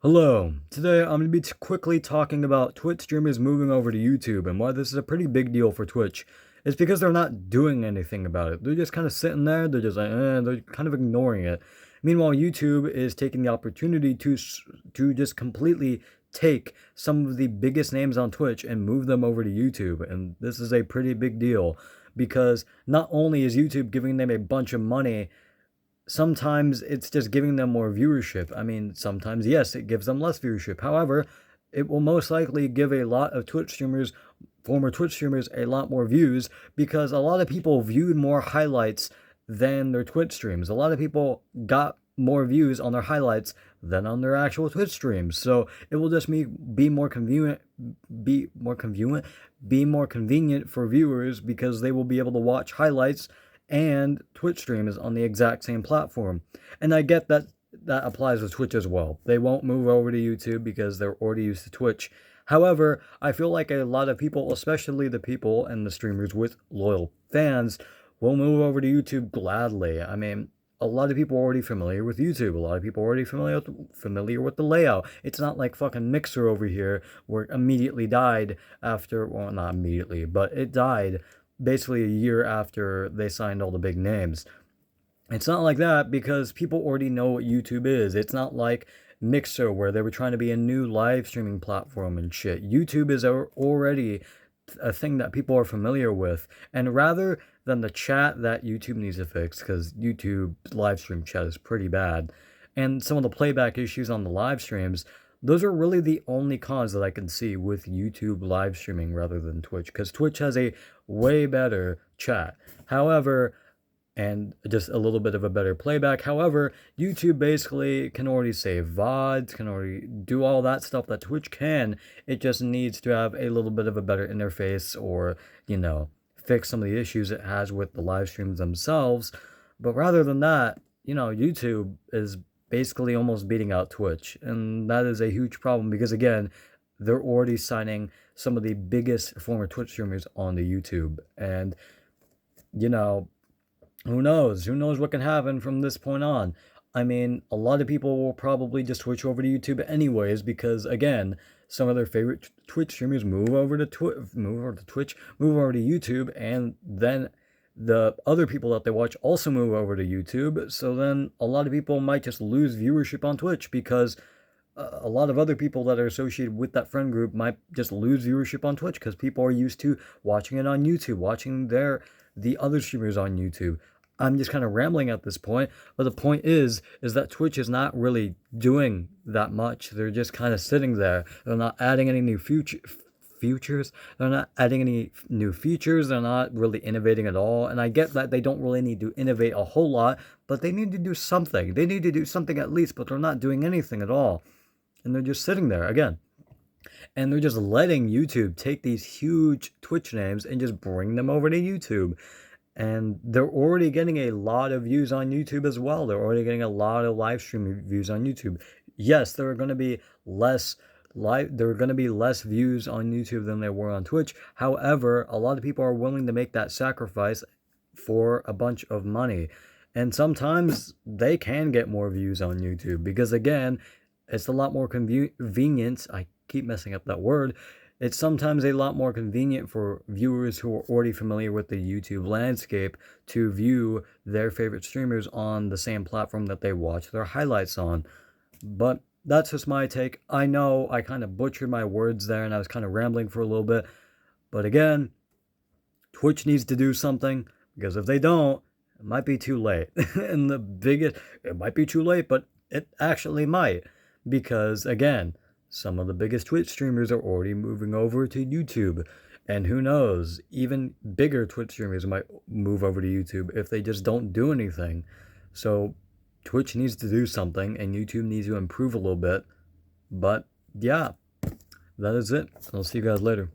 Hello. Today I'm going to be quickly talking about Twitch streamers moving over to YouTube and why this is a pretty big deal for Twitch. It's because they're not doing anything about it. They're just kind of sitting there, they're just like, they're kind of ignoring it. Meanwhile, YouTube is taking the opportunity to just completely take some of the biggest names on Twitch and move them over to YouTube. And this is a pretty big deal because not only is YouTube giving them a bunch of money, sometimes it's just giving them more viewership. I mean, sometimes, yes, it gives them less viewership. However, it will most likely give a lot of Twitch streamers, former Twitch streamers, a lot more views because a lot of people viewed more highlights than their Twitch streams. A lot of people got more views on their highlights than on their actual Twitch streams. So it will just be more convenient, be more convenient for viewers because they will be able to watch highlights and Twitch streams on the exact same platform. And I get that that applies with Twitch as well. They won't move over to YouTube because they're already used to Twitch. However, I feel like a lot of people, especially the people and the streamers with loyal fans, will move over to YouTube gladly. I mean, a lot of people are already familiar with YouTube. A lot of people are already familiar with the layout. It's not like fucking Mixer over here where it immediately died after, well, not immediately, but it died basically a year after they signed all the big names. It's not like that because people already know what YouTube is. It's not like Mixer where they were trying to be a new live streaming platform and shit. YouTube is already a thing that people are familiar with. And rather than the chat that YouTube needs to fix, because YouTube live stream chat is pretty bad, and some of the playback issues on the live streams, those are really the only cons that I can see with YouTube live streaming rather than Twitch, because Twitch has a way better chat. However, and just a little bit of a better playback. However, YouTube basically can already save VODs, can already do all that stuff that Twitch can. It just needs to have a little bit of a better interface or, fix some of the issues it has with the live streams themselves. But rather than that, YouTube is basically almost beating out Twitch. And that is a huge problem because, again, they're already signing some of the biggest former Twitch streamers onto YouTube. And, you know, who knows? Who knows what can happen from this point on? I mean, a lot of people will probably just switch over to YouTube anyways because, again, some of their favorite Twitch streamers move over to Twitch, move over to YouTube, and then the other people that they watch also move over to YouTube. So then a lot of people might just lose viewership on Twitch because a lot of other people that are associated with that friend group might just lose viewership on Twitch because people are used to watching it on YouTube, watching the other streamers on YouTube. I'm just kind of rambling at this point, but the point is that Twitch is not really doing that much. They're just kind of sitting there. They're not adding any new features. They're not adding any new features. They're not really innovating at all. And I get that they don't really need to innovate a whole lot, but they need to do something. They need to do something at least, but they're not doing anything at all. And they're just sitting there again. And they're just letting YouTube take these huge Twitch names and just bring them over to YouTube. And they're already getting a lot of views on YouTube as well. They're already getting a lot of live stream views on YouTube. Yes, there are going to be less views on YouTube than there were on Twitch. However, a lot of people are willing to make that sacrifice for a bunch of money. And sometimes they can get more views on YouTube because, again, it's a lot more convenient. I keep messing up that word. It's sometimes a lot more convenient for viewers who are already familiar with the YouTube landscape to view their favorite streamers on the same platform that they watch their highlights on. But that's just my take. I know I kind of butchered my words there and I was kind of rambling for a little bit. But again, Twitch needs to do something because if they don't, it might be too late. And it might be too late, but it actually might. Because again, some of the biggest Twitch streamers are already moving over to YouTube. And who knows, even bigger Twitch streamers might move over to YouTube if they just don't do anything. So Twitch needs to do something and YouTube needs to improve a little bit. But yeah, that is it. I'll see you guys later.